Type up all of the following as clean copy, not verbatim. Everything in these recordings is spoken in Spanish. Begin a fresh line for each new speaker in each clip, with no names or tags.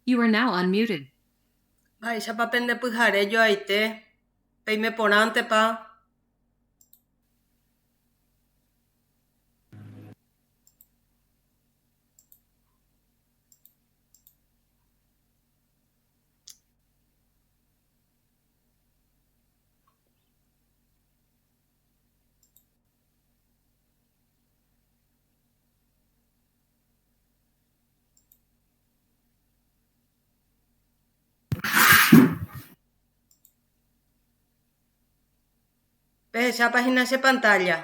You are now unmuted.
Mba'éichapa pendepyharejoaite peime porãntepa. Pehechápahína che pantalla.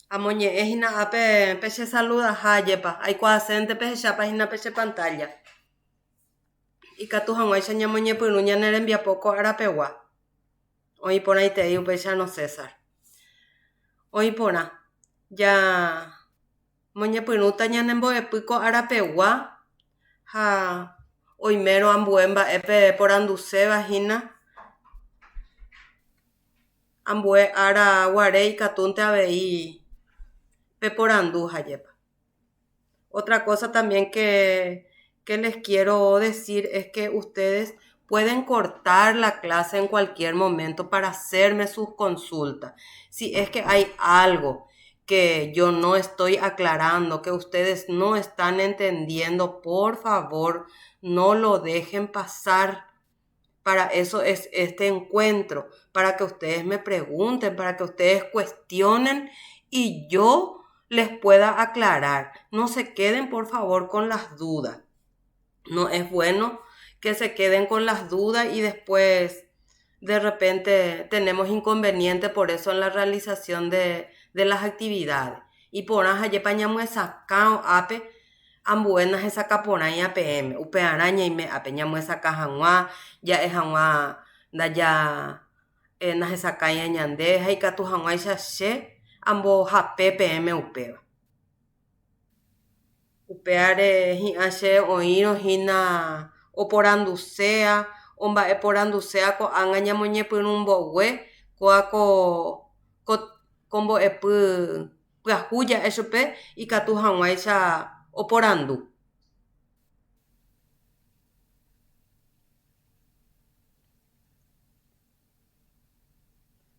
Amoñe'ẽhína ápe peche saludahájepa. Aikuaasente pehechápahína peche pantalla. Ikatu hag̃uáicha ñamoñepyrũ ñane rembiapo ko arapegua. Oĩ porãitei upéicharõ César. Oĩ porã. Ja moñepyrũta ñanembo'epy ko arapegua ha oimérõ ambue mba'épe porandusevahína. Ambue ára guare ikatúnte avei peporandu jajépa. Otra cosa también que les quiero decir es que ustedes pueden cortar la clase en cualquier momento para hacerme sus consultas. Si es que hay algo que yo no estoy aclarando, que ustedes no están entendiendo, por favor, no lo dejen pasar. Para eso es este encuentro, para que ustedes me pregunten, para que ustedes cuestionen y yo les pueda aclarar. No se queden, por favor, con las dudas. No es bueno que se queden con las dudas y después de repente tenemos inconveniente por eso en la realización de las actividades. Y por allá pañamos sacao ape ambuenas esa capona y APM, upe araña y me apeñamos esa caja ya es ya nas esa caña ñandeja y catu hangua y che ambo jape PM upeva. Upeare hi'ache oírõ hína oporanduséa, omba'e poranduséa ko'ág̃a ñamoñepyrũ mbogue kóako kombo'epy pyahu ja'e chupe ikatu hag̃uáicha oporandu.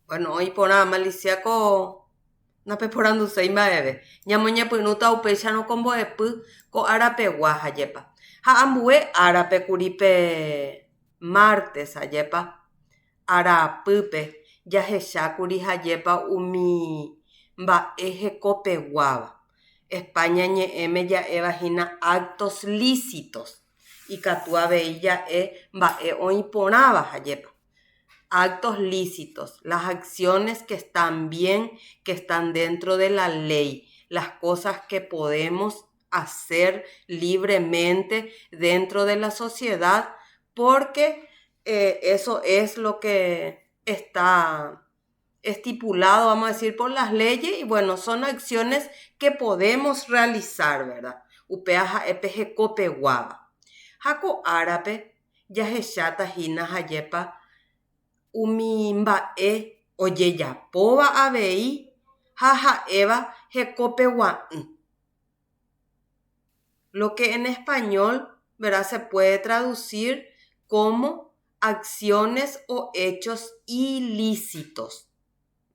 Bueno, oĩ porã Maliciako napeporanduséi mba'eve. Ñamoñepyrũta upéicharõ kombo'epy ko arapegua jajépa. Ha ambue árapekuri pe martes jajépa arapýpe jahechákuri jajépa umi mba'e hekopeguáva. España ñe'ẽme ja'evahína actos lícitos. Ikatu avei ja'e mba'e oĩ porãva jajépa. Actos lícitos, las acciones que están bien, que están dentro de la ley, las cosas que podemos hacer libremente dentro de la sociedad, porque eso es lo que está estipulado, vamos a decir, por las leyes, y bueno, son acciones que podemos realizar, ¿verdad? Upeaja epeje copeguaba. Jaco árape, ya hechata hina hayepa, umi mba'e ojejapóva avei ha ha'éva hekopegua'ỹ. Lo que en español, ¿verdad? Se puede traducir como acciones o hechos ilícitos,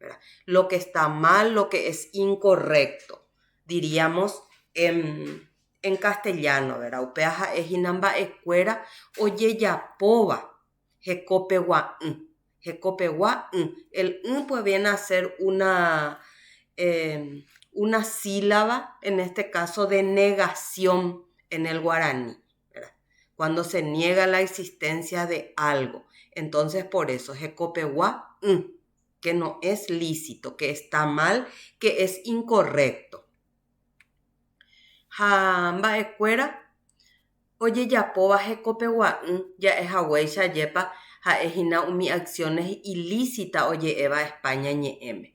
¿verdad? Lo que está mal, lo que es incorrecto, diríamos en castellano, ¿verdad? Upeaja ejinamba ekuera ojejapóva hekopegua'ỹ. El pues viene a ser una sílaba, en este caso de negación en el guaraní, ¿verdad? Cuando se niega la existencia de algo. Entonces, por eso, hekopeguá, que no es lícito, que está mal, que es incorrecto. Hamba ekuera, oye, ya poba hekopeguá, ya es hawaicha yepa, ha'ehína umi acciones ilícitas oye Eva España ñe'ẽme.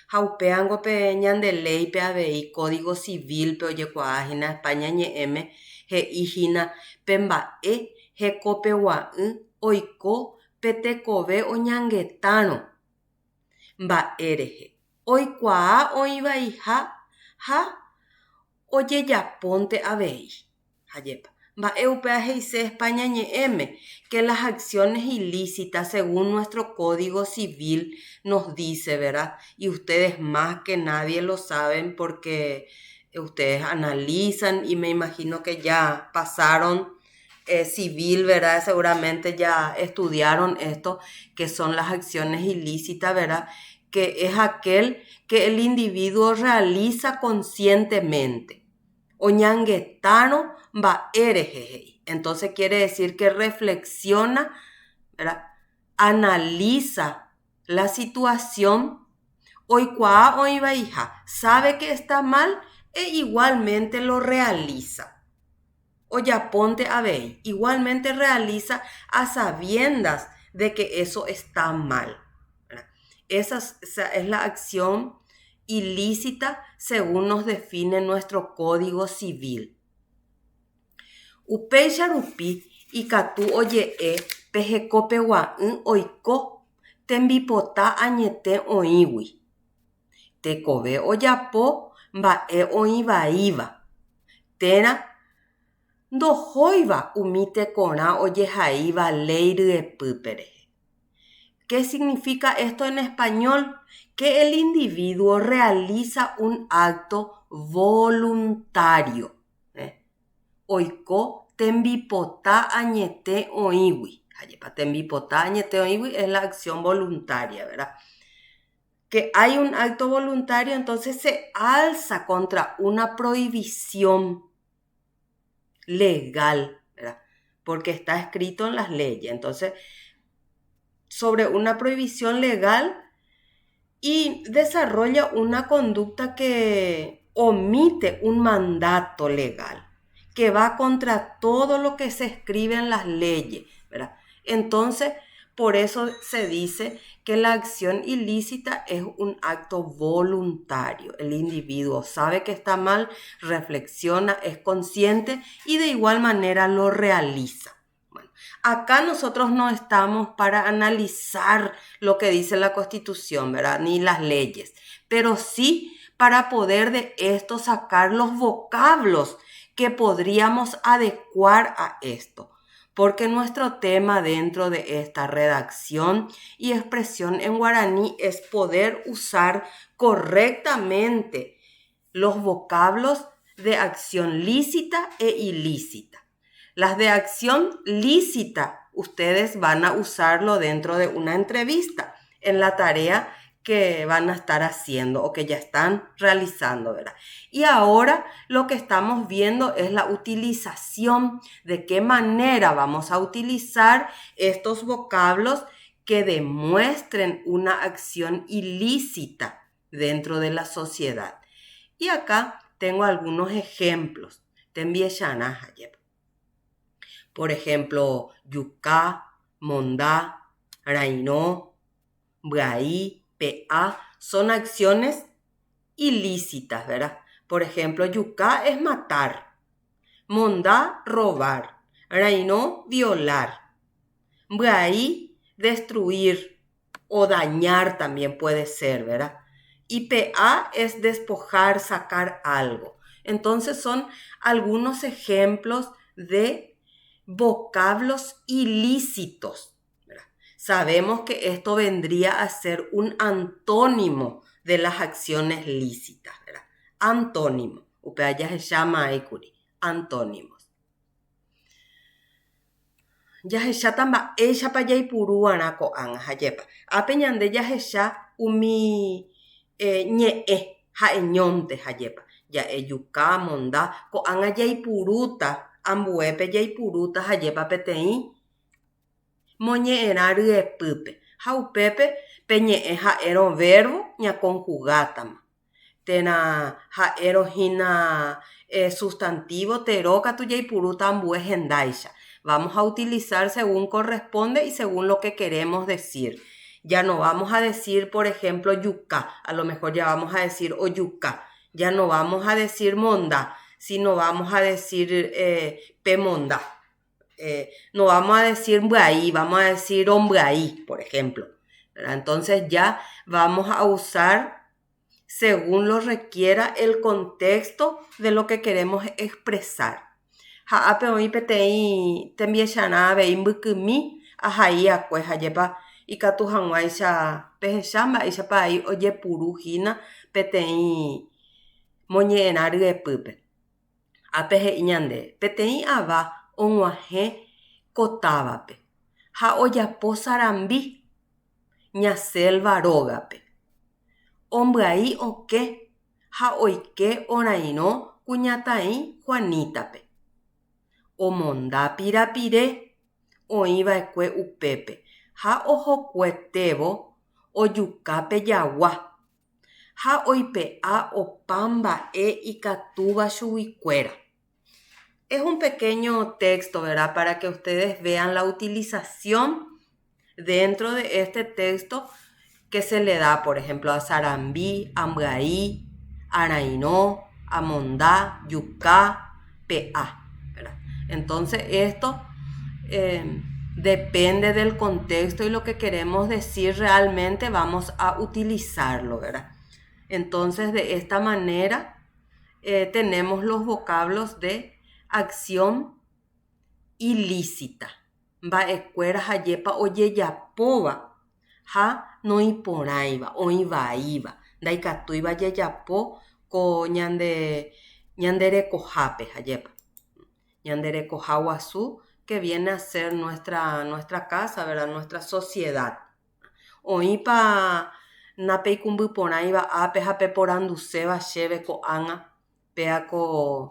Ha upéango pe ñandeléipe avei Código Civil pe ojekuaáhína España ñe'ẽme he'íhína pe mba'e hekopegua'ỹ oiko petekove oñangetárõ mba'érehe. Oikuaa oĩvaiha ha ojejapónte avei. Jajépa. Mba'e upe aheise España ñe'ẽme que las acciones ilícitas según nuestro Código Civil nos dice, ¿verdad? Y ustedes más que nadie lo saben porque ustedes analizan y me imagino que ya pasaron civil, ¿verdad? Seguramente ya estudiaron esto, que son las acciones ilícitas, ¿verdad? Que es aquel que el individuo realiza conscientemente. Oñanguetano mba'érehei. Entonces quiere decir que reflexiona, ¿verdad? Analiza la situación, oikuaa oĩvaiha, sabe que está mal e igualmente lo realiza. Oyaponte avei, igualmente realiza a sabiendas de que eso está mal. Esa es la acción ilícita según nos define nuestro Código Civil. Upéi charupi ikatu oje'e pehekópe oiko tembipota añete oĩgui. Tekove ojapo mba'e oĩvaíva. Térã ndohóiva umi tekorã ojehaíva ley ryepýpe rehe. ¿Qué significa esto en español? Que el individuo realiza un acto voluntario. Oiko tembipota añete oĩgui. Tembipota añete oĩgui es la acción voluntaria, ¿verdad? Que hay un acto voluntario, entonces se alza contra una prohibición legal, ¿verdad? Porque está escrito en las leyes. Entonces, sobre una prohibición legal y desarrolla una conducta que omite un mandato legal, que va contra todo lo que se escribe en las leyes, ¿verdad? Entonces, por eso se dice que la acción ilícita es un acto voluntario. El individuo sabe que está mal, reflexiona, es consciente y de igual manera lo realiza. Bueno, acá nosotros no estamos para analizar lo que dice la Constitución, ¿verdad? Ni las leyes, pero sí para poder de esto sacar los vocablos que podríamos adecuar a esto. Porque nuestro tema dentro de esta redacción y expresión en guaraní es poder usar correctamente los vocablos de acción lícita e ilícita. Las de acción lícita, ustedes van a usarlo dentro de una entrevista, en la tarea que van a estar haciendo o que ya están realizando, ¿verdad? Y ahora lo que estamos viendo es la utilización, de qué manera vamos a utilizar estos vocablos que demuestren una acción ilícita dentro de la sociedad. Y acá tengo algunos ejemplos. Por ejemplo, yucá, mondá, rainó, brai, PA, son acciones ilícitas, ¿verdad? Por ejemplo, yucá es matar, mondá, robar, rainó, violar, brai, destruir o dañar también puede ser, ¿verdad? Y PA es despojar, sacar algo. Entonces son algunos ejemplos de vocablos ilícitos. Sabemos que esto vendría a ser un antónimo de las acciones lícitas, ¿verdad? Antónimo. Upaya se llama aikuri. Antónimos. Ya se llama ella para yaipuru anako anjayepa. Apeñande ya se umi ñe'e ha'eñonte jayepa. Ya yuka monda ko anga yaipuruta ambuepe yaipuruta jayepa peteĩ moñe'ẽrã ryepýpe ha upépe peñe'ẽ ha'érõ verbo ñaconjugátama. Térã ha'érõhína sustantivo teró katu jaipurúta ambue hendáicha. Vamos a utilizar según corresponde y según lo que queremos decir. Ya no vamos a decir, por ejemplo, yucá. A lo mejor ya vamos a decir oyucá. Ya no vamos a decir monda, sino vamos a decir pemonda. No vamos a decir ahí, vamos a decir hombre ahí, por ejemplo. ¿Verdad? Entonces ya vamos a usar según lo requiera el contexto de lo que queremos expresar. Ha'ape oĩ peteĩ tembiechana avei mbykymi ahai akue jajepa ikatu hag̃uáicha pehecha mba'éichapa ai ojepuru peteĩ moñe'ẽra ryepýpe. Ápe he'i ñande peteĩ ava og̃uahẽ ko távape ha ojapo sarambi ña selva rógape. Ombyai oke ha oike orairõ kuñataĩ Juanitape. Omonda pirapire oĩva'ekue upépe ha ohokuetévo ojuka pe jagua ha oipe'a opa mba'e ikatúva chuguikuéra. Es un pequeño texto, ¿verdad? Para que ustedes vean la utilización dentro de este texto que se le da, por ejemplo, a Sarambí, Ambraí, Arainó, Amondá, Yucá, PA, ¿verdad? Entonces esto depende del contexto y lo que queremos decir realmente vamos a utilizarlo, ¿verdad? Entonces de esta manera tenemos los vocablos de acción ilícita. Mba'ekuéra jajepa ojejapóva ha noĩporãiva, oĩvaíva, ndaikatúiva jejapo ko ñanderekohápe jajepa. Ñanderekoha guasu, que viene a ser nuestra casa, ¿verdad? Nuestra sociedad. Oĩpa napeikumbyporãiva ápe ha peporanduséva chéve ko'ág̃a péako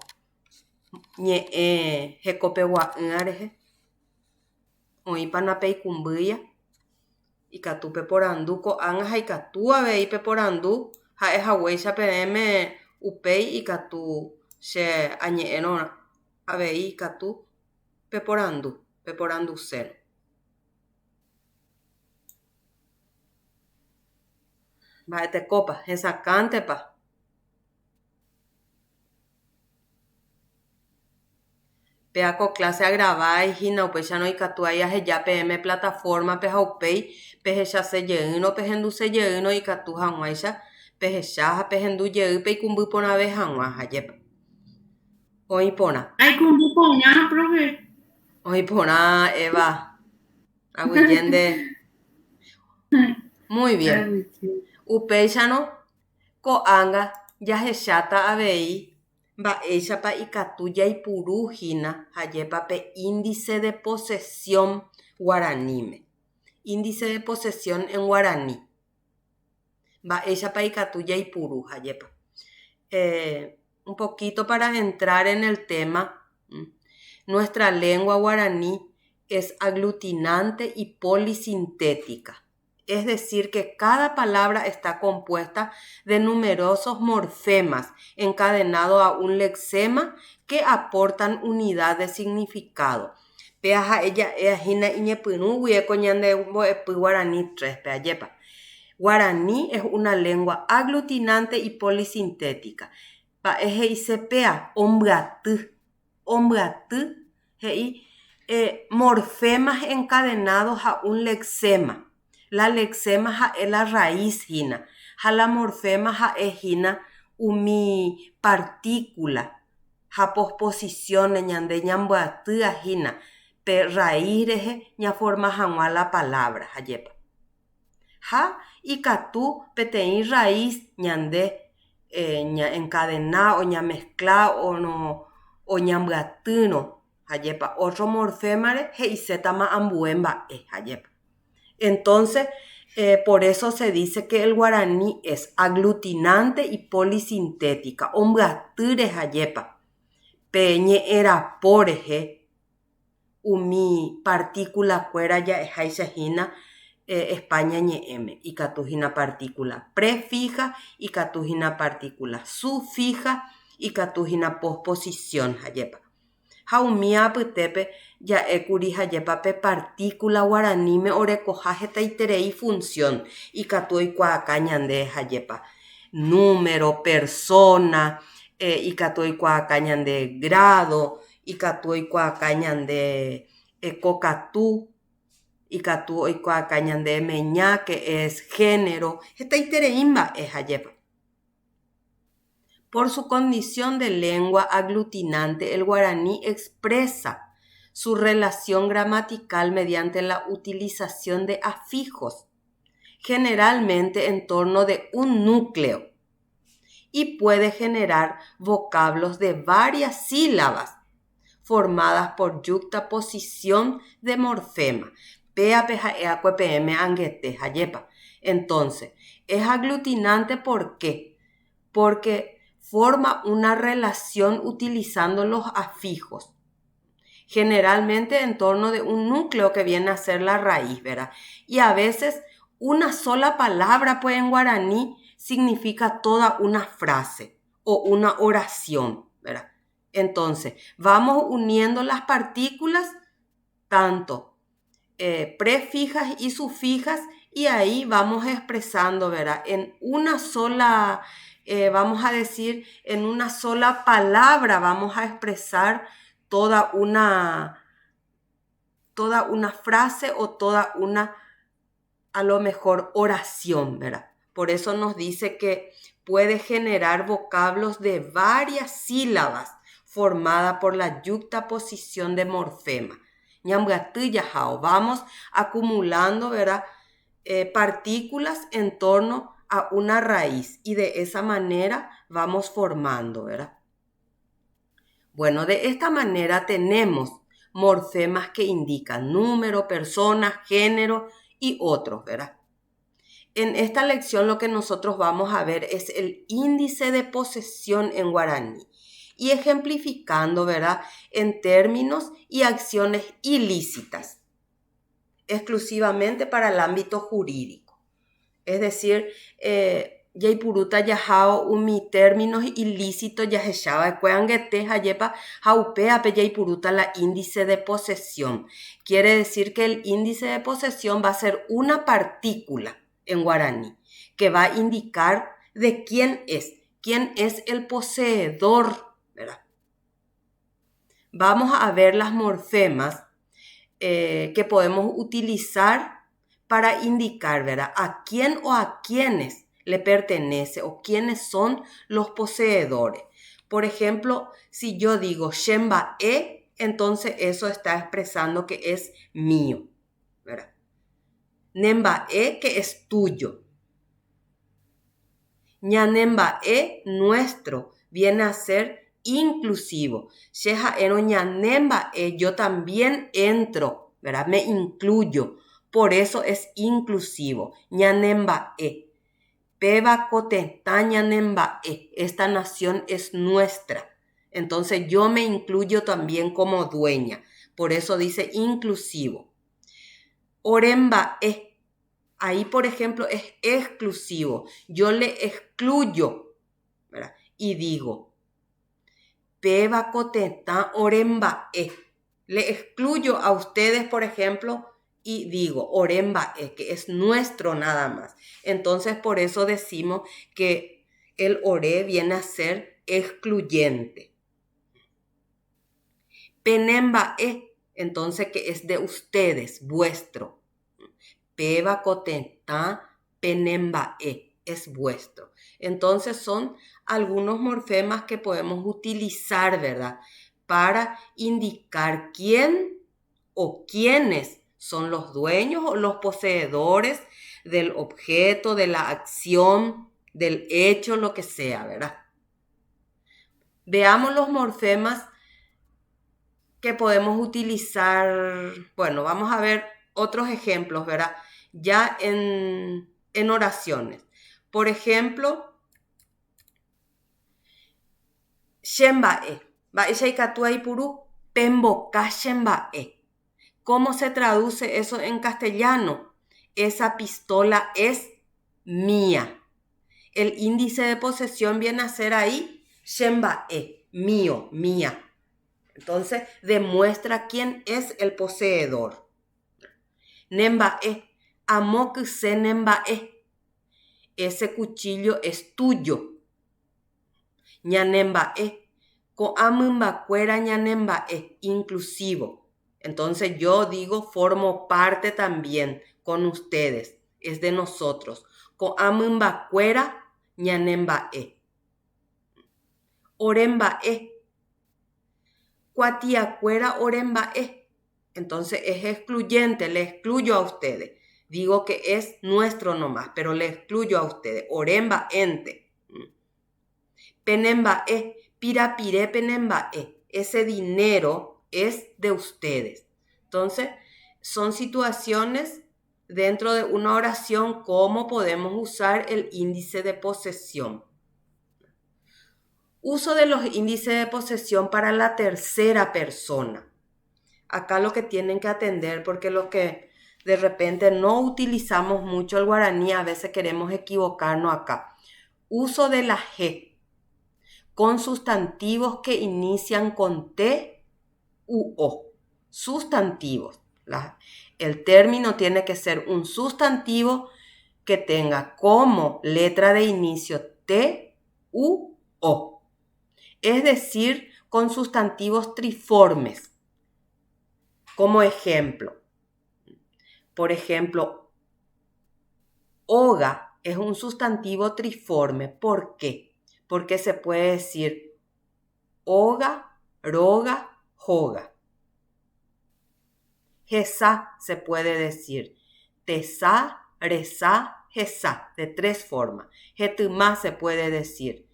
ñe'ẽ hekopegua'ỹa rehe. Oĩpa napeikumbýia ikatu peporandu ko'ág̃a ha ikatu avei peporandu ha'ehaguéicha peẽme upéi ikatu che añe'ẽrõ avei ikatu peporandusérõ. Mba'etekópa, hesakántepa. Péako clase agravái upéicha noikatuái aheja peẽme plataformape ha upéi pehechasejeýrõ pehendusejeýrõ ikatu hag̃uáicha pehecha ha pehendujey peikumby porãve hag̃ua jajepa. Oĩporã.
Aikumbyporã, profe.
Oĩporã, Eva. Aguyénte. Muy bien. Upéicharõ ko'ág̃a jahecháta avei mba'éichapa ikatu jaipurúhína jajepa pe índice de posesión guaraníme. Índice de posesión en guaraní. Mba'éichapa ikatu jaipuru jajepa. Un poquito para entrar en el tema. Nuestra lengua guaraní es aglutinante y polisintética. Es decir, que cada palabra está compuesta de numerosos morfemas encadenados a un lexema que aportan unidad de significado. Guaraní es una lengua aglutinante y polisintética. Morfemas encadenados a un lexema. La lexema es la raíz hina. La morfema es hina umi partícula. Ha posposición ñande ñambuatý hina. Pe raíz rehe ña forma hag̃ua la palabra jajepa. Ha ikatu peteĩ raíz ñande ña encadená o ña mezclá o ñambuatýrõ jajepa. Otro morfema he'isétama ambue mba'e jajepa. Entonces, por eso se dice que el guaraní es aglutinante y polisintética. Ombyatýre jajepa. Pe ñe'ẽrapo rehe umi partícula kuéra ja'eháichahína España ñe'ẽme. Ikatuhína partícula prefija, ikatuhína partícula sufija, ikatuhína posposición jajepa. Ha umi apytépe ja'ékuri jajepa pe partícula guaraníme orekoha hetaiterei función. Ikatu oikuaaka ñande jajepa. Número, persona, ikatu oikuaaka ñande grado, ikatu oikuaaka ñande Kokatu, ikatu oikua kañande meña, que es género. Esta itereimba es ayepa. Por su condición de lengua aglutinante, el guaraní expresa su relación gramatical mediante la utilización de afijos, generalmente en torno de un núcleo, y puede generar vocablos de varias sílabas formadas por yuxtaposición de morfema. Entonces, es aglutinante ¿por qué? Porque forma una relación utilizando los afijos, generalmente en torno de un núcleo que viene a ser la raíz, ¿verdad? Y a veces una sola palabra, pues en guaraní, significa toda una frase o una oración, ¿verdad? Entonces, vamos uniendo las partículas, tanto prefijas y sufijas, y ahí vamos expresando, ¿verdad? En una sola, vamos a decir, en una sola palabra vamos a expresar toda una frase o toda una, a lo mejor, oración, ¿verdad? Por eso nos dice que puede generar vocablos de varias sílabas formada por la yuxtaposición de morfema. Vamos acumulando, ¿verdad? Partículas en torno a una raíz, y de esa manera vamos formando, ¿verdad? Bueno, de esta manera tenemos morfemas que indican número, persona, género y otros, ¿verdad? En esta lección lo que nosotros vamos a ver es el índice de posesión en guaraní, y ejemplificando, ¿verdad?, en términos y acciones ilícitas, exclusivamente para el ámbito jurídico. Es decir, Yaipuruta yajao umi términos ilícitos yajeshaba cuangete hayepa jaupea pe Yaipuruta la índice de posesión. Quiere decir que el índice de posesión va a ser una partícula en guaraní que va a indicar de quién es el poseedor, ¿verdad? Vamos a ver las morfemas que podemos utilizar para indicar, ¿verdad?, a quién o a quiénes le pertenece o quiénes son los poseedores. Por ejemplo, si yo digo Shemba entonces eso está expresando que es mío, ¿verdad? Nemba que es tuyo. Ñanemba nuestro, viene a ser inclusivo. Sheja eno ñanemba yo también entro, ¿verdad? Me incluyo. Por eso es inclusivo. Ñanemba Peba koteta ñanemba esta nación es nuestra. Entonces yo me incluyo también como dueña. Por eso dice inclusivo. Oremba ahí, por ejemplo, es exclusivo. Yo le excluyo, ¿verdad? Y digo, Peba koteta oremba le excluyo a ustedes, por ejemplo, y digo, oremba que es nuestro nada más. Entonces, por eso decimos que el ore viene a ser excluyente. Penemba entonces que es de ustedes, vuestro. Peba koteta penemba es vuestro. Entonces son algunos morfemas que podemos utilizar, ¿verdad?, para indicar quién o quiénes son los dueños o los poseedores del objeto, de la acción, del hecho, lo que sea, ¿verdad? Veamos los morfemas que podemos utilizar. Bueno, vamos a ver otros ejemplos, ¿verdad?, ya en oraciones. Por ejemplo, Shembae, Baishaikatuaipuru, Pemboka Shembae. ¿Cómo se traduce eso en castellano? Esa pistola es mía. El índice de posesión viene a ser ahí Shembae, mío, mía. Entonces demuestra quién es el poseedor. Nembae, amokuse nembae. Ese cuchillo es tuyo. Ñanembae, koamymbakuéra ñanembae, inclusivo. Entonces yo digo, formo parte también con ustedes, es de nosotros. Ko amemba cuera, ñanemba e. Oremba e. Cuatia cuera, oremba e. Entonces es excluyente, le excluyo a ustedes. Digo que es nuestro nomás, pero le excluyo a ustedes. Oremba ente. Penemba e. Pirapire penemba e. Ese dinero es de ustedes. Entonces, son situaciones dentro de una oración cómo podemos usar el índice de posesión. Uso de los índices de posesión para la tercera persona. Acá lo que tienen que atender, porque lo que de repente no utilizamos mucho el guaraní, a veces queremos equivocarnos acá. Uso de la G con sustantivos que inician con T u O. Sustantivos. El término tiene que ser un sustantivo que tenga como letra de inicio T u O. Es decir, con sustantivos triformes. Como ejemplo, por ejemplo, oga es un sustantivo triforme. ¿Por qué? Porque se puede decir oga, roga, joga. Jesá se puede decir tesá, resá, jesá, de tres formas. Jetumá se puede decir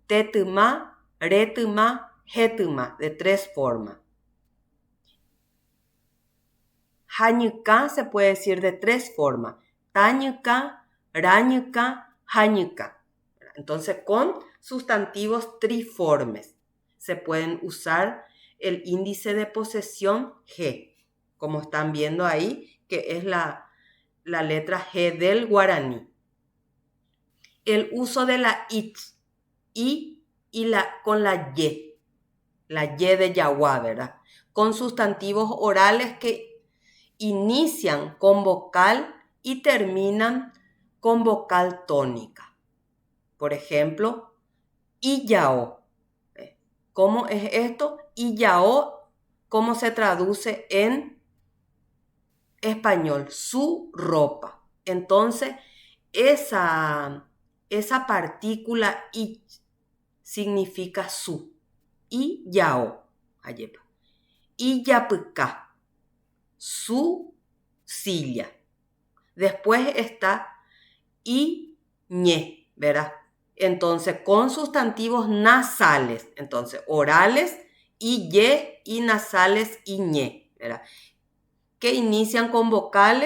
tetumá, retumá, jetumá, de tres formas. Jañucá se puede decir de tres formas. Tañucá, rañucá, jañucá. Entonces, con sustantivos triformes se pueden usar el índice de posesión G, como están viendo ahí, que es la letra G del guaraní. El uso de la it, y con la Y de yaguá, ¿verdad? Con sustantivos orales que inician con vocal y terminan con vocal tónica. Por ejemplo, iyao. ¿Cómo es esto? Iyao, ¿cómo se traduce en español? Su ropa. Entonces, esa partícula i significa su. Iyao. Iyapuka. Su silla. Después está iñe, ¿verdad? Entonces, con sustantivos nasales, entonces orales, iye, y nasales, iñe, ¿verdad? Que inician con vocal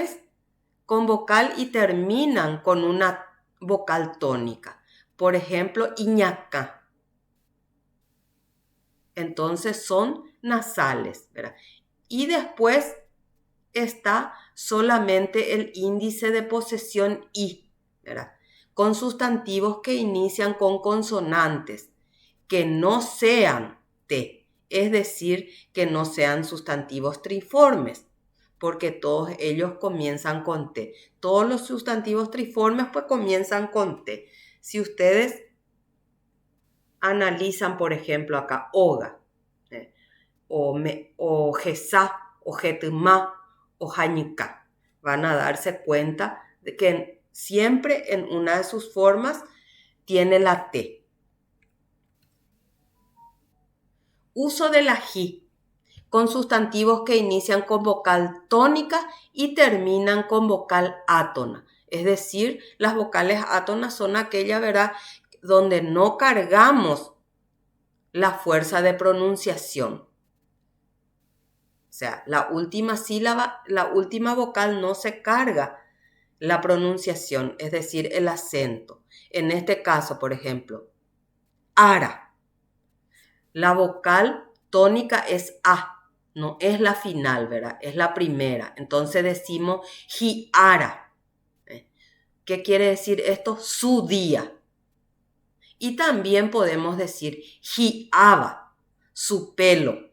y terminan con una vocal tónica. Por ejemplo, iñaca. Entonces son nasales, ¿verdad? Y después está solamente el índice de posesión i, ¿verdad? Con sustantivos que inician con consonantes, que no sean T, es decir, que no sean sustantivos triformes, porque todos ellos comienzan con T. Todos los sustantivos triformes pues comienzan con T. Si ustedes analizan, por ejemplo, acá, oga, o jesá, o jetumá, o jañiká, van a darse cuenta de que siempre en una de sus formas tiene la T. Uso de la ji con sustantivos que inician con vocal tónica y terminan con vocal átona. Es decir, las vocales átonas son aquellas, ¿verdad?, donde no cargamos la fuerza de pronunciación. O sea, la última sílaba, la última vocal no se carga la pronunciación, es decir, el acento. En este caso, por ejemplo, ara. La vocal tónica es A, no es la final, ¿verdad? Es la primera. Entonces decimos jiara. ¿Qué quiere decir esto? Su día. Y también podemos decir jiaba, su pelo,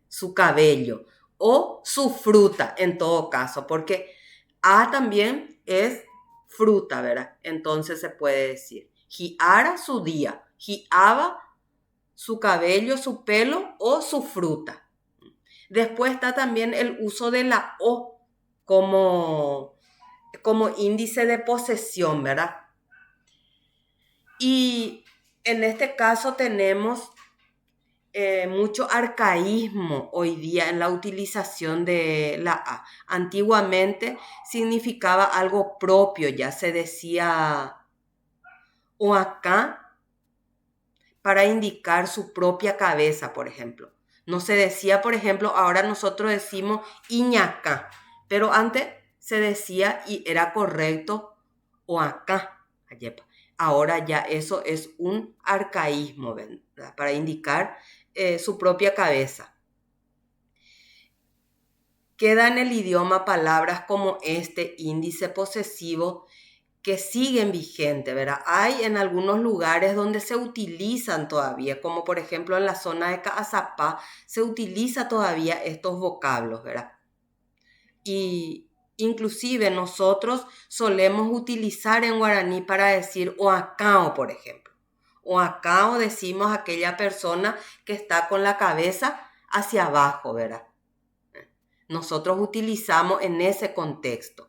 su cabello o su fruta en todo caso, porque A también es fruta, ¿verdad? Entonces se puede decir jiara, su día, jiaba, su cabello, su pelo o su fruta. Después está también el uso de la O como índice de posesión, ¿verdad? Y en este caso tenemos mucho arcaísmo hoy día en la utilización de la A. Antiguamente significaba algo propio, ya se decía o acá para indicar su propia cabeza, por ejemplo. No se decía, por ejemplo, ahora nosotros decimos iñacá, pero antes se decía y era correcto o acá. Ahora ya eso es un arcaísmo, ¿verdad? Para indicar su propia cabeza. Queda en el idioma palabras como este índice posesivo que siguen vigentes, ¿verdad? Hay en algunos lugares donde se utilizan todavía, como por ejemplo en la zona de Caazapá, se utiliza todavía estos vocablos, ¿verdad? Y inclusive nosotros solemos utilizar en guaraní para decir oacao, por ejemplo. Oacao decimos a aquella persona que está con la cabeza hacia abajo, ¿verdad? Nosotros utilizamos en ese contexto.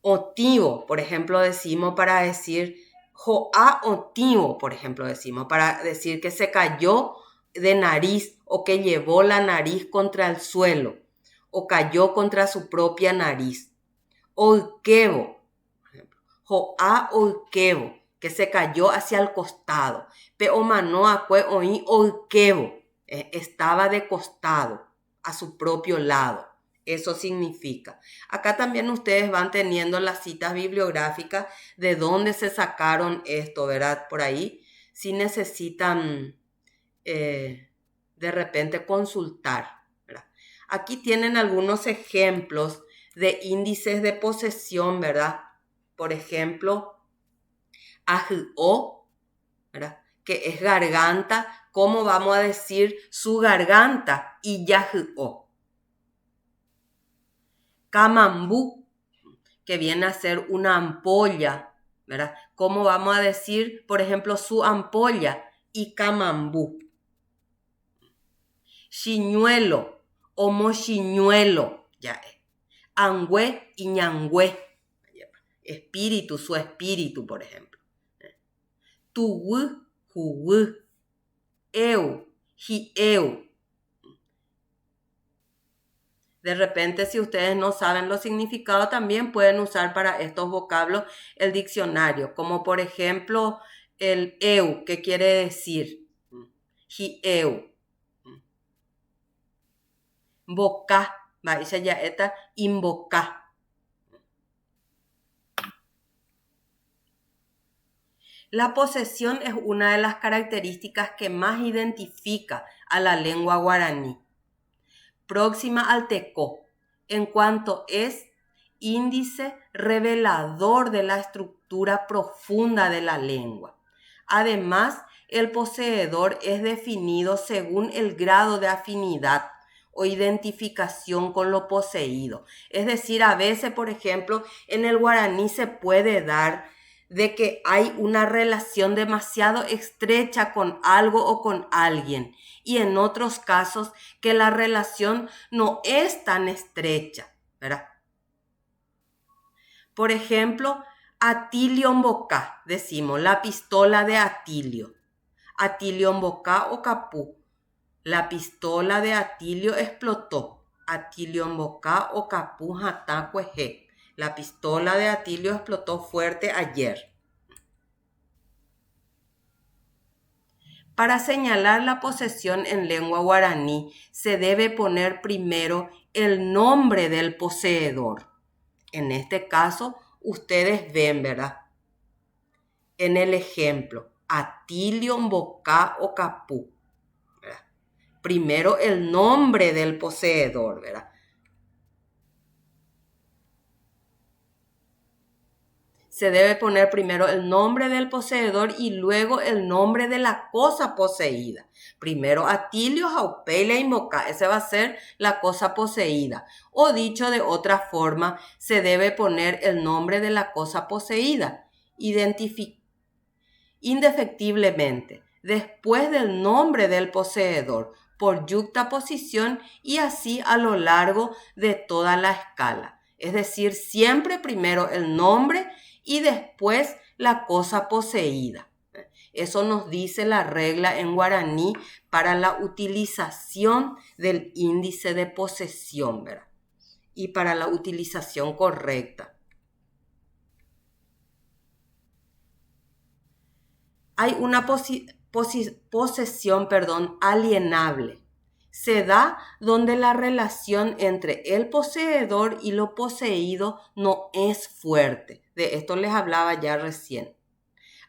Otivo, por ejemplo, decimos para decir joa otivo, por ejemplo, decimos para decir que se cayó de nariz o que llevó la nariz contra el suelo o cayó contra su propia nariz. Olquevo, por ejemplo, joa olquevo, que se cayó hacia el costado. Pero manoa cue oí olquevo, estaba de costado, a su propio lado. Eso significa. Acá también ustedes van teniendo las citas bibliográficas de dónde se sacaron esto, ¿verdad? Por ahí, si necesitan de repente consultar, ¿verdad? Aquí tienen algunos ejemplos de índices de posesión, ¿verdad? Por ejemplo, AJO, ¿verdad? Que es garganta. ¿Cómo vamos a decir su garganta? Y YAJO. Camambú, que viene a ser una ampolla, ¿verdad? ¿Cómo vamos a decir, por ejemplo, su ampolla? Y camambú. Chiñuelo o mochiñuelo, ya es. Angüe y ñangüe. Espíritu, su espíritu, por ejemplo. Tuwü, juwü. Eu, jieu. De repente, si ustedes no saben los significados, también pueden usar para estos vocablos el diccionario, como por ejemplo el eu, que quiere decir jieu. Boca, dice ya esta, invoca. La posesión es una de las características que más identifica a la lengua guaraní. Próxima al tecó, en cuanto es índice revelador de la estructura profunda de la lengua. Además, el poseedor es definido según el grado de afinidad o identificación con lo poseído. Es decir, a veces, por ejemplo, en el guaraní se puede dar de que hay una relación demasiado estrecha con algo o con alguien, y en otros casos que la relación no es tan estrecha, ¿verdad? Por ejemplo, Atilio Mbocá, decimos, la pistola de Atilio. Atilio Mbocá o Capú. La pistola de Atilio explotó. Atilio Mbocá o Capú Jatacueje. La pistola de Atilio explotó fuerte ayer. Para señalar la posesión en lengua guaraní, se debe poner primero el nombre del poseedor. En este caso, ustedes ven, ¿verdad? En el ejemplo, Atilio Mbocá o Capú, ¿verdad? Primero el nombre del poseedor, ¿verdad? Se debe poner primero el nombre del poseedor y luego el nombre de la cosa poseída. Primero Atilio Jaupela y Mbocá, esa va a ser la cosa poseída. O dicho de otra forma, se debe poner el nombre de la cosa poseída, indefectiblemente. Después del nombre del poseedor, por yuxtaposición y así a lo largo de toda la escala. Es decir, siempre primero el nombre y después la cosa poseída. Eso nos dice la regla en guaraní para la utilización del índice de posesión, ¿verdad? Y para la utilización correcta. Hay una posesión, alienable. Se da donde la relación entre el poseedor y lo poseído no es fuerte. De esto les hablaba ya recién.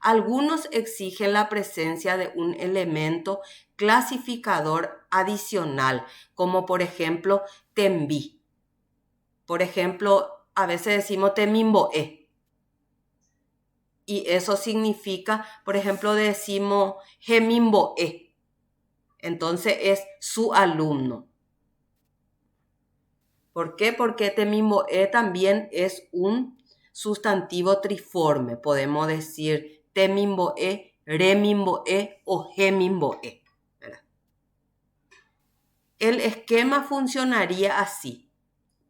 Algunos exigen la presencia de un elemento clasificador adicional, como por ejemplo tembi. Por ejemplo, a veces decimos temimboe. Y eso significa, por ejemplo, decimos gemimboe. Entonces es su alumno. ¿Por qué? Porque temimboe también es un sustantivo triforme. Podemos decir temimboe, remimboe o gemimboe. ¿Verdad? El esquema funcionaría así.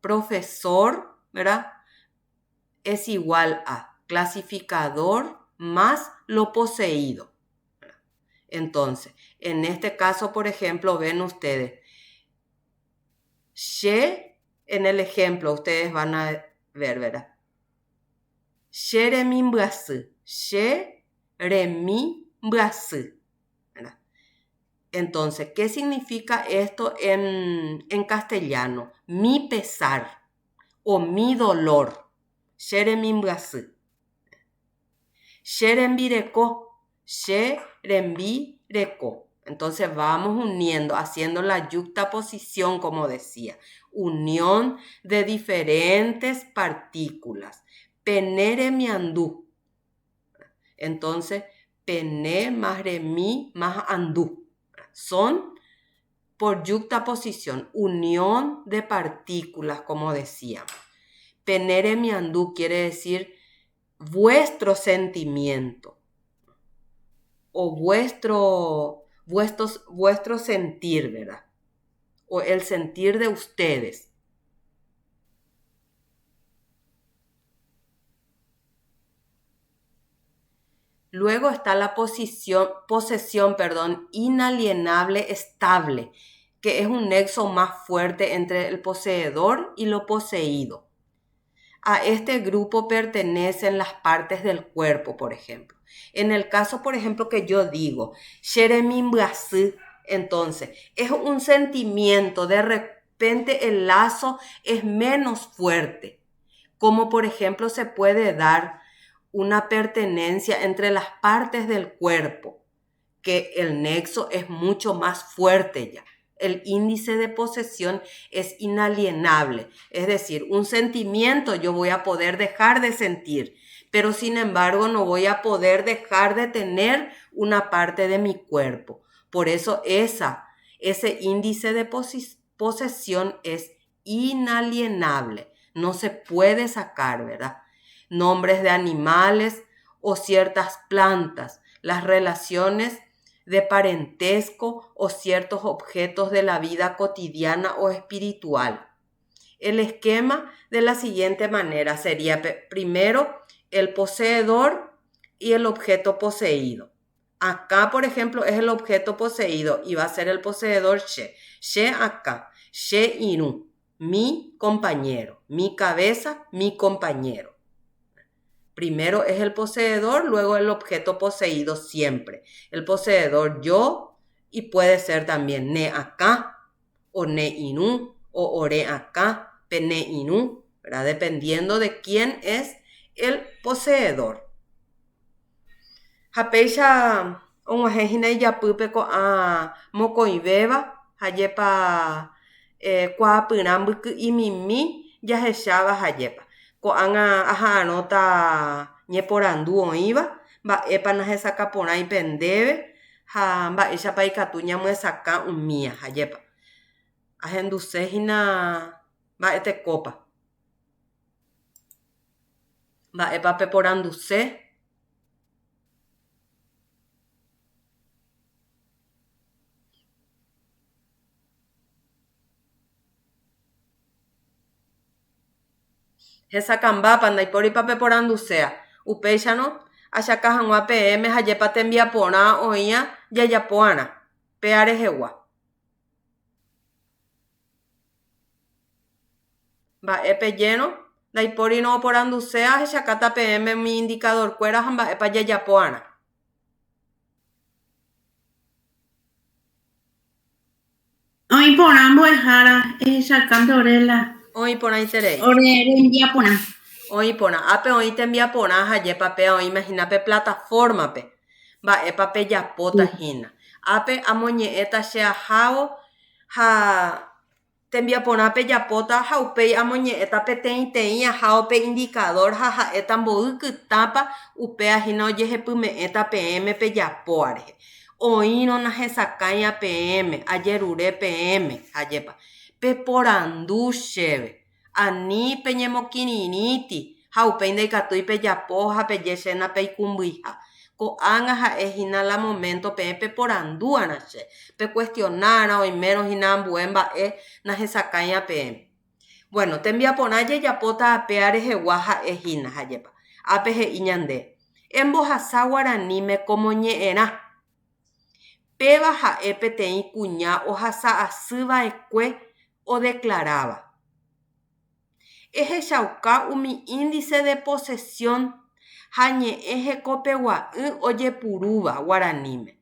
Profesor, ¿verdad? Es igual a clasificador más lo poseído. Entonces, en este caso, por ejemplo, ven ustedes, she, en el ejemplo, ustedes van a ver, ¿verdad? She remi mbrasu, she remi mbrasu. Entonces, ¿qué significa esto en castellano? Mi pesar o mi dolor. She remi mbrasu. She rembi reko, she rembi reko. Entonces vamos uniendo, haciendo la yuxtaposición, como decía. Unión de diferentes partículas. Penere mi andú. Entonces, pené más remi más andú. Son por yuxtaposición, unión de partículas, como decíamos. Penere mi andú quiere decir vuestro sentimiento o vuestro sentir, ¿verdad? O el sentir de ustedes. Luego está la posesión, inalienable estable, que es un nexo más fuerte entre el poseedor y lo poseído. A este grupo pertenecen las partes del cuerpo, por ejemplo. En el caso, por ejemplo, que yo digo, Sheremimbrasí, entonces, es un sentimiento, de repente el lazo es menos fuerte, como por ejemplo se puede dar una pertenencia entre las partes del cuerpo, que el nexo es mucho más fuerte ya. El índice de posesión es inalienable, es decir, un sentimiento yo voy a poder dejar de sentir, pero sin embargo no voy a poder dejar de tener una parte de mi cuerpo. Por eso ese índice de posesión es inalienable, no se puede sacar, ¿verdad? Nombres de animales o ciertas plantas, las relaciones de parentesco o ciertos objetos de la vida cotidiana o espiritual. El esquema de la siguiente manera sería primero el poseedor y el objeto poseído. Acá, por ejemplo, es el objeto poseído y va a ser el poseedor she. She acá, she inu, mi compañero, mi cabeza, mi compañero. Primero es el poseedor, luego el objeto poseído siempre. El poseedor yo y puede ser también ne acá o ne inu o ore acá, pene inu, ¿verdad? Dependiendo de quién es el poseedor. Hapeisha onguajejina yapype ko'ã mokõivéva hajepa kuaapyrãmbyky imimi jahecháva hajepa. Ko'ág̃a aha'ãrõta ñeporandu oĩva, mba'épa nahesakaporãi pendéve ha mba'éichapa ikatu ñamoesaka umíva hajepa. Ahenduséhina mba'etekópa. Mba'épa peporanduse. Esa camba panda y por y pape por andusea. Upecha no. Allá cajan PM, hayepa te envía pona oía, ya ya poana. Peare jewa. Va epe lleno. Da y por y no por andusea, allá cata PM mi indicador cuera jamba epa ya ya poana.
Hoy por ambos jara, sacando orela.
Hoy por ahí seré.
Orere en día pona.
Hoy pona. Ape hoy te envía pona, hayepa pe hoy imagina pe plataforma pe. Va epa pe ya pota jina. Ape amoñe eta shea jao, ha te envía pona pe ya pota, ha upe amoñe eta pe tein a jao pe indicador, ha eta mbou tapa, upe ajina oye jepume eta PM pe ya poare. Hoy no na sacaña PM, ayerure PM, hayepa. Pe porandu cheve. Ani peñemokininiti, haupeinde ikatúi pejapo ha pejechéna peikumbyha. Ko'ág̃a ha'e la momento pe porandú'arãche, pe cuestionára oiméro hína ambue mba'e nahesakãi PM. Bueno, tembiaporã jejapóta ape arehegua ha'e hína hajépa. Ápe he'i ñande. Embohasa guaraníme como ñe'ẽrã. Péva ha'e peteĩ kuña ohasa'asýva'ekue odeclaraba. Ehechauka umi índice de posesión hañe'ẽ hekopegua'ỹ ojepurúva guaraníme.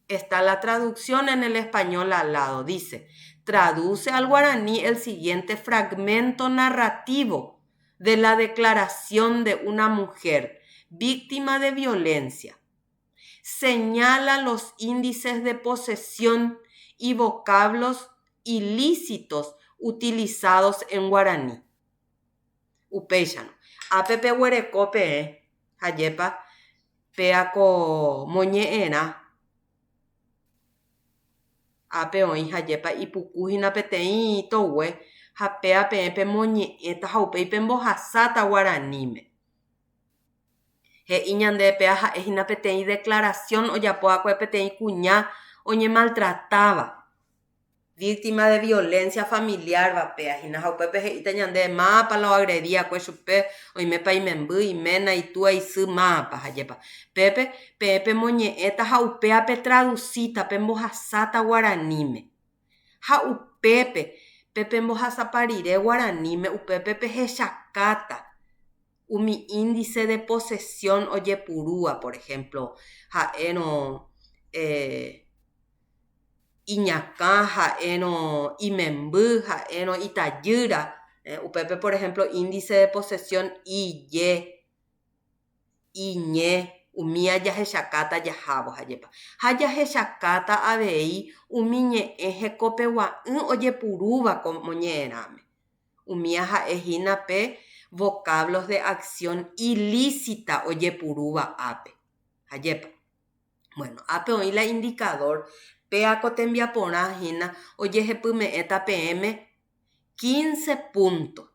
Está la traducción en el español al lado. Dice, traduce al guaraní el siguiente fragmento narrativo de la declaración de una mujer víctima de violencia. Señala los índices de posesión y vocablos ilícitos utilizados en guaraní. Upéchano. Apepe huerecope, hayepa, peaco moñe'ẽrã. Ape oĩ hayepa ipukuhína peteĩ togue, ha péa peẽpe moñe'ẽta ha upéipe mbohasáta guaraníme. He'i ñande pea ha'ehína peteĩ declaración ojapo'akue peteĩ kuña oñemaltrataba. Víctima de violencia familiar vapea hína ha upépe he'íta ñande mápa lo agredía kue chupe oimépa imemby iména itúa isy mápa hajepa. Pepe moñe'ẽta ha upéape traducíta pe mbohasáta guaraníme. Ha upépe pepe mbohasaparire guaraníme upépe pehechakáta umi índice de posesión ojepurúa, por ejemplo, ha'éno iñakã, ha'éno imemby, ha'éno itajýra. Upépe, por ejemplo, índice de posesión iye, iñe, umi ajahechakáta jahávo hajepa. Ha jahechakáta avei umi ñe'ẽ hekopegua'ỹ ojepurúva como ñe'ẽrãme. Umi ha'ehína pe vocablos de acción ilícita ojepurúva ápe. Hajepa. Bueno, ápe oĩ la indicador péako tembiaporã hína ojehepyme'ẽta PM 15 puntos.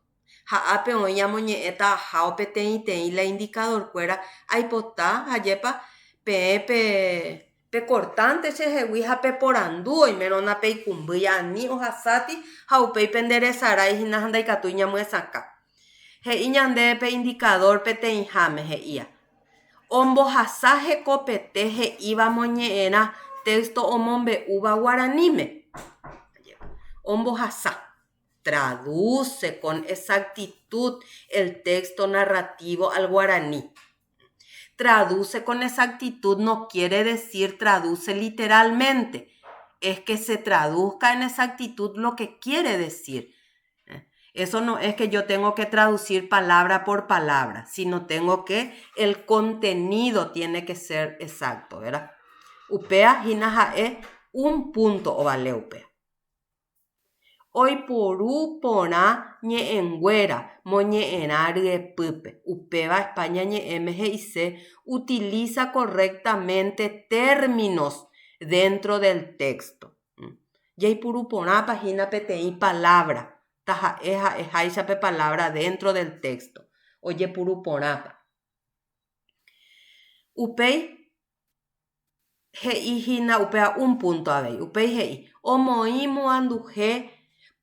Ha ápe oĩ amoñe'ẽta aháo peteĩ la indicador kuéra aipota hajepa pe cortante chehegui ha pe porandu oimérõna peikumby ani ohasáti ha upéipe nderesarái hína ha ndaikatúi ñamyesakã. He'i ñande pe indicador peteĩháme he'ia. Ombohasa hekopete he'íva moñe'ẽrã texto omombe'úva guaraníme. Ombohasa. Traduce con exactitud el texto narrativo al guaraní. Traduce con exactitud no quiere decir traduce literalmente. Es que se traduzca en exactitud lo que quiere decir. Eso no es que yo tengo que traducir palabra por palabra, sino el contenido tiene que ser exacto, ¿verdad? Upea hina ha'e un punto o vale upea. Oiporu porã ñe'ẽnguéra moñe'ẽrã ryepýpe. Upéva España ñe'ẽme he'ise utiliza correctamente términos dentro del texto. Yaipuru porã página peteĩ palabra. Ha'eháichape palabra dentro del texto. Ojepuru porãpa. Upéi he'i hína upea un punto avei. Upéi he'i omoĩ moanduhe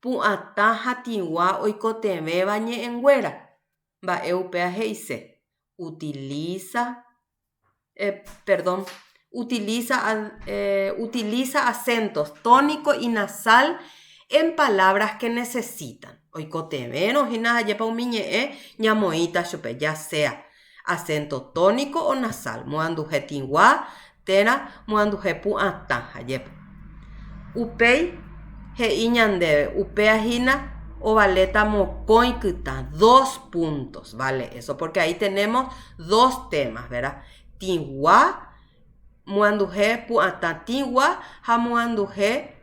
pu'atã hatiwa oikotevéva ñe'ẽnguéra. Mba'e upéa he'ise. Utiliza acentos tónico y nasal en palabras que necesitan. Oikotevérõ hína ajépa umi ñe'ẽ ñamoĩta chupe, ya sea acento tónico o nasal. Moanduhe tigua térã moanduhe pu'atã ajépa. Upéi he'i ñandéve, upéahína ovaleta mokõi kytã, 2 puntos, ¿vale? Eso porque ahí tenemos 2 temas, ¿verdad? Tigua, moanduhe pu'atã tigua, ha moanduhe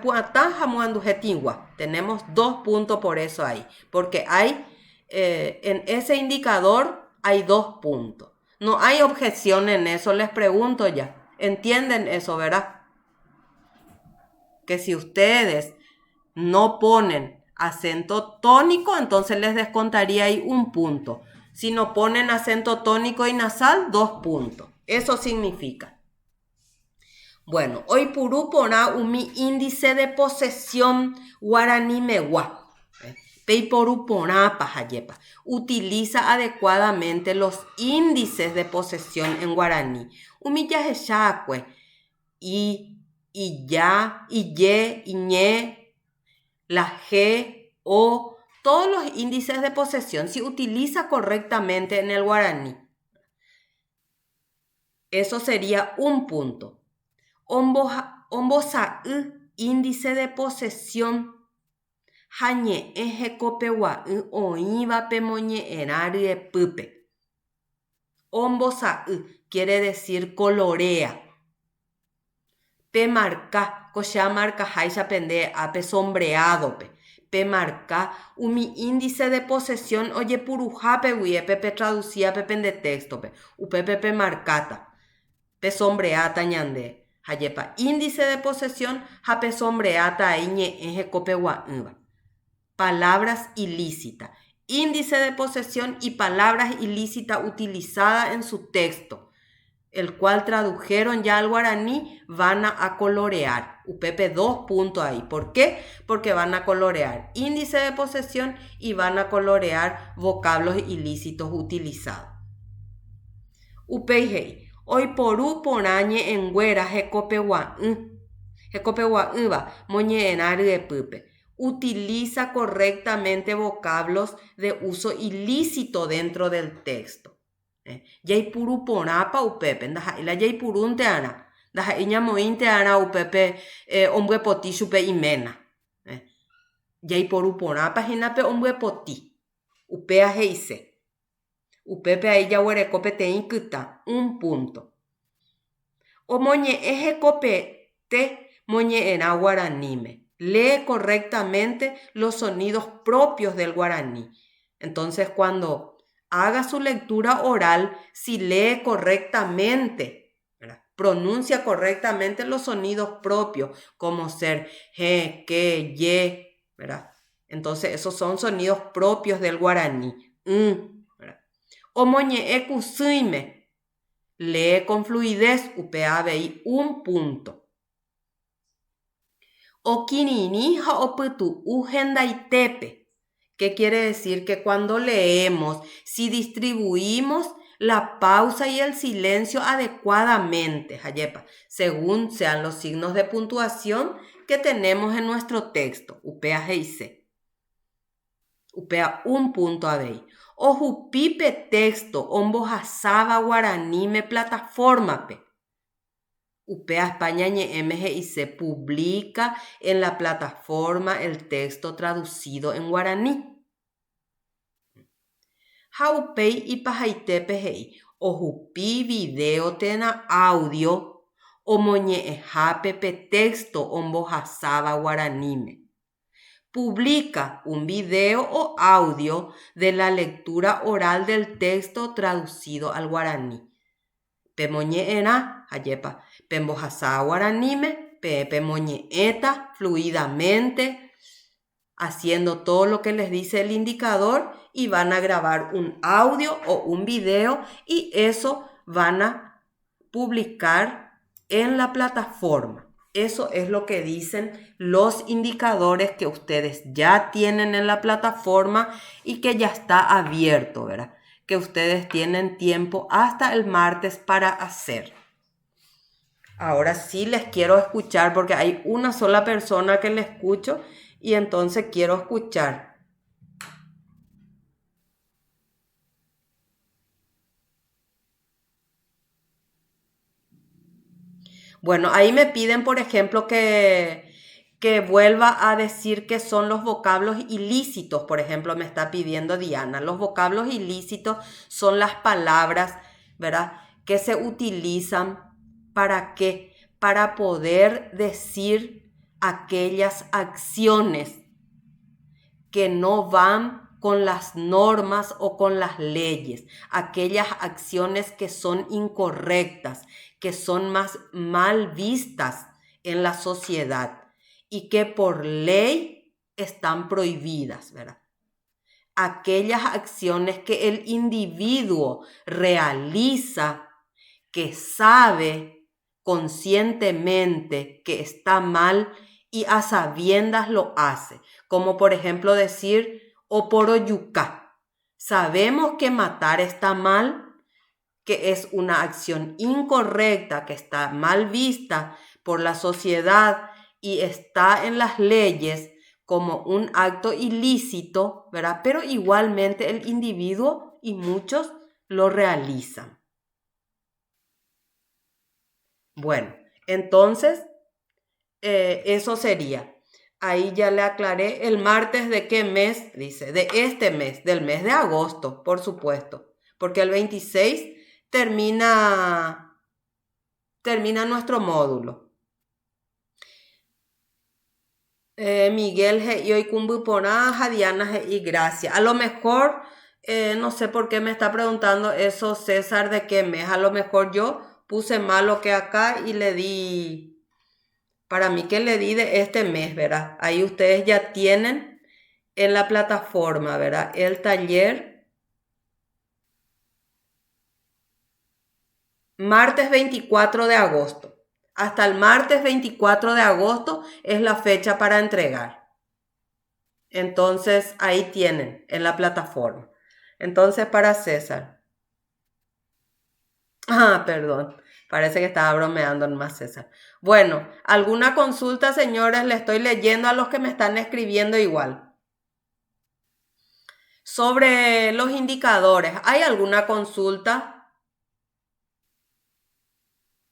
pu'atã, ha moanduhe tigua. Tenemos 2 puntos por eso ahí, porque hay, en ese indicador hay 2 puntos. No hay objeción en eso, les pregunto ya. ¿Entienden eso, verdad? Que si ustedes no ponen acento tónico, entonces les descontaría ahí 1 punto. Si no ponen acento tónico y nasal, 2 puntos. Eso significa. Bueno, hoy puru porá umi índice de posesión guaraní megua. Pei poru porá pajayepa. Utiliza adecuadamente los índices de posesión en guaraní. Umi yahechakue. Y ya, y ye, y ñe, la G, O, todos los índices de posesión, si utiliza correctamente en el guaraní. Eso sería 1 punto. Ombosa índice de posesión. Hañe eje copegua oíva pemoñe'erari de pype. Ombosa quiere decir colorea. P marca, cochea marca haicha pende ape sombreado pe. P marca, umi índice de posesión oye purujape huiepe pe traducía pe pende texto pe. Upepe pe marcata. Pe sombreata ñande. Hayepa índice de posesión hape sombreata aiñe eje cope guaɨva. Palabras ilícitas. Índice de posesión y palabras ilícitas utilizadas en su texto, el cual tradujeron ya al guaraní, van a colorear. Upepe 2 puntos ahí. ¿Por qué? Porque van a colorear índice de posesión y van a colorear vocablos ilícitos utilizados. Upei hoy poru porañe en güera jecope guaɨva moñe'ẽrari de pype. Utiliza correctamente vocablos de uso ilícito dentro del texto. Yaipuru porapa upepe, ndaha'éla yaipurúnte ára, ndaha'éi ñamoĩnte ára upepe ombyepoti chupe iména. Yaiporu porapa hínape ombyepoti, upea he'ise. Upépe ahí jaguereko peteĩ kytã, 1 punto. Omoñe'ẽ hekopete moñe'ẽrã guaraníme. Lee correctamente los sonidos propios del guaraní. Entonces, cuando haga su lectura oral, si lee correctamente, ¿verdad? Pronuncia correctamente los sonidos propios, como ser je, que, ye, ¿verdad? Entonces, esos son sonidos propios del guaraní. ¿Verdad? Omoñe'ẽ kusýime. Lee con fluidez, upeavei 1 punto. Okirini ha opytu'u hendaitepe. ¿Qué quiere decir? Que cuando leemos, si distribuimos la pausa y el silencio adecuadamente, hayepa, según sean los signos de puntuación que tenemos en nuestro texto. Upea heise. Upea 1 punto abei. Ojupipe texto ombohasava guaraníme plataformape. Upea España ñe'ẽme y se publica en la plataforma el texto traducido en guaraní. Haupei y pajaitepe he'i ojupi video tena audio omoñe'ẽhápe pe texto ombohasava guaraníme. Publica un video o audio de la lectura oral del texto traducido al guaraní. Pemoñe'ẽrã hayepa pembohasa guaraníme, pemoñe'ẽta fluidamente, haciendo todo lo que les dice el indicador, y van a grabar un audio o un video y eso van a publicar en la plataforma. Eso es lo que dicen los indicadores que ustedes ya tienen en la plataforma y que ya está abierto, ¿verdad? Que ustedes tienen tiempo hasta el martes para hacer. Ahora sí les quiero escuchar porque hay una sola persona que le escucho y entonces quiero escuchar. Bueno, ahí me piden, por ejemplo, que vuelva a decir que son los vocablos ilícitos, por ejemplo, me está pidiendo Diana. Los vocablos ilícitos son las palabras, ¿verdad? Que se utilizan para qué? Para poder decir aquellas acciones que no van con las normas o con las leyes, aquellas acciones que son incorrectas, que son más mal vistas en la sociedad y que por ley están prohibidas, ¿verdad? Aquellas acciones que el individuo realiza, que sabe conscientemente que está mal y a sabiendas lo hace, como por ejemplo decir oporoyuca. Sabemos que matar está mal, que es una acción incorrecta, que está mal vista por la sociedad y está en las leyes como un acto ilícito, ¿verdad? Pero igualmente el individuo y muchos lo realizan. Bueno, entonces eso sería. Ahí ya le aclaré el martes de qué mes, dice, de este mes, del mes de agosto, por supuesto, porque el 26 termina nuestro módulo. Miguel y hoy cumbuponá, Diana y gracias. A lo mejor, no sé por qué me está preguntando eso César de qué mes. A lo mejor yo puse mal lo que acá y le di, para mí que le di de este mes, ¿verdad? Ahí ustedes ya tienen en la plataforma, ¿verdad? El taller martes 24 de agosto. Hasta el martes 24 de agosto es la fecha para entregar. Entonces ahí tienen en la plataforma. Entonces para César. Ah, perdón. Parece que estaba bromeando más César. Bueno, ¿alguna consulta, señores? Le estoy leyendo a los que me están escribiendo igual. Sobre los indicadores, ¿hay alguna consulta?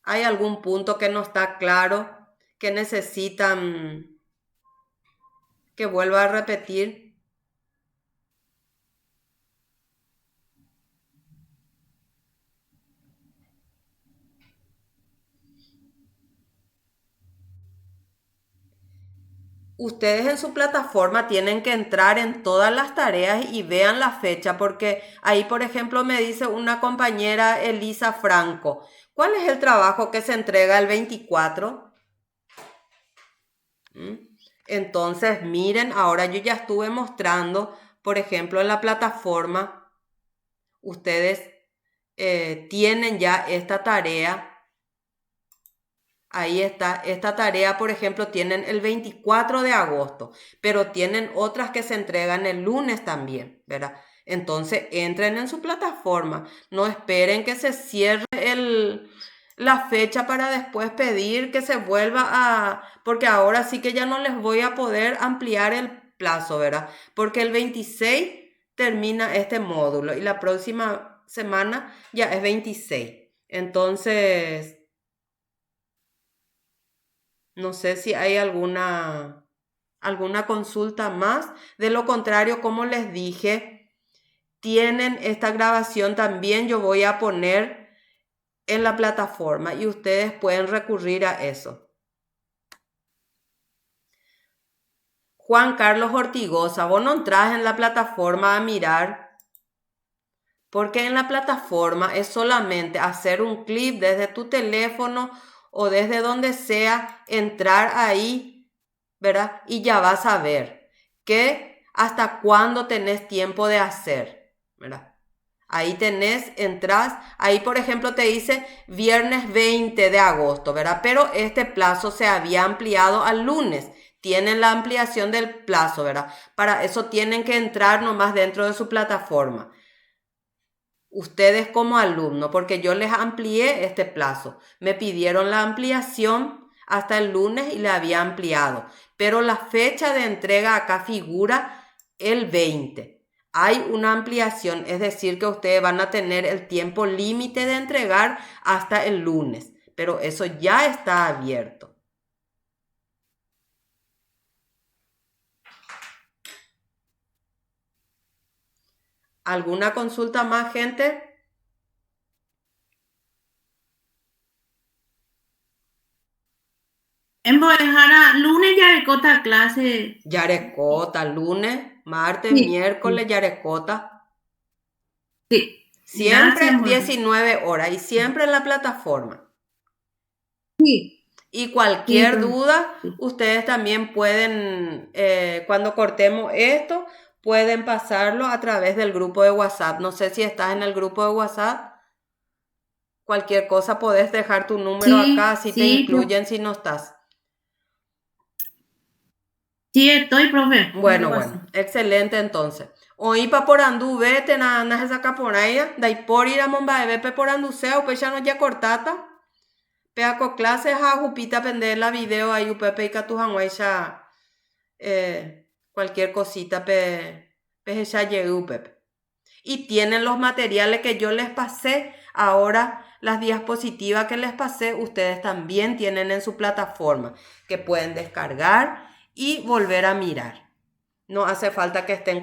¿Hay algún punto que no está claro? ¿Que necesitan que vuelva a repetir? Ustedes en su plataforma tienen que entrar en todas las tareas y vean la fecha, porque ahí, por ejemplo, me dice una compañera Elisa Franco, ¿cuál es el trabajo que se entrega el 24? ¿Mm? Entonces, miren, ahora yo ya estuve mostrando, por ejemplo, en la plataforma, ustedes tienen ya esta tarea. Ahí está, esta tarea, por ejemplo, tienen el 24 de agosto, pero tienen otras que se entregan el lunes también, ¿verdad? Entonces, entren en su plataforma, no esperen que se cierre la fecha para después pedir que se vuelva porque ahora sí que ya no les voy a poder ampliar el plazo, ¿verdad? Porque el 26 termina este módulo y la próxima semana ya es 26. Entonces... No sé si hay alguna consulta más. De lo contrario, como les dije, tienen esta grabación también. Yo voy a poner en la plataforma y ustedes pueden recurrir a eso. Juan Carlos Ortigosa, vos no entras en la plataforma a mirar, porque en la plataforma es solamente hacer un clip desde tu teléfono o desde donde sea, entrar ahí, ¿verdad? Y ya vas a ver que hasta cuándo tenés tiempo de hacer, ¿verdad? Ahí tenés, entras, ahí por ejemplo te dice viernes 20 de agosto, ¿verdad? Pero este plazo se había ampliado al lunes. Tienen la ampliación del plazo, ¿verdad? Para eso tienen que entrar nomás dentro de su plataforma. Ustedes como alumno, porque yo les amplié este plazo. Me pidieron la ampliación hasta el lunes y le había ampliado. Pero la fecha de entrega acá figura el 20. Hay una ampliación, es decir, que ustedes van a tener el tiempo límite de entregar hasta el lunes. Pero eso ya está abierto. ¿Alguna consulta más, gente?
En Boejara, lunes ya recota clase.
Yarecota, lunes, martes,
Sí,
miércoles, Yarecota.
sí.
Siempre
Gracias, Jorge.
19 horas y siempre en la plataforma.
Sí,
Y
sí,
cualquier
profe.
duda,
Sí.
ustedes también pueden, cuando cortemos esto, pueden pasarlo a través del grupo de WhatsApp. No sé si estás en el grupo de WhatsApp. Cualquier cosa podés dejar tu número acá,
Sí,
así te
sí,
incluyen si no estás.
sí, estoy, profe. Por
Bueno,
WhatsApp.
excelente entonces. Hoy pa por andu vete na saca por ahí, dai por ir a momba pe por andu seu, pues ya no ya cortata. Pea con clases a jupita pender la video ahí upepe y catujanguay ya cualquier cosita pe ya llegué upepe. Y tienen los materiales que yo les pasé, ahora las diapositivas que les pasé, ustedes también tienen en su plataforma, que pueden descargar y volver a mirar. No hace falta que estén con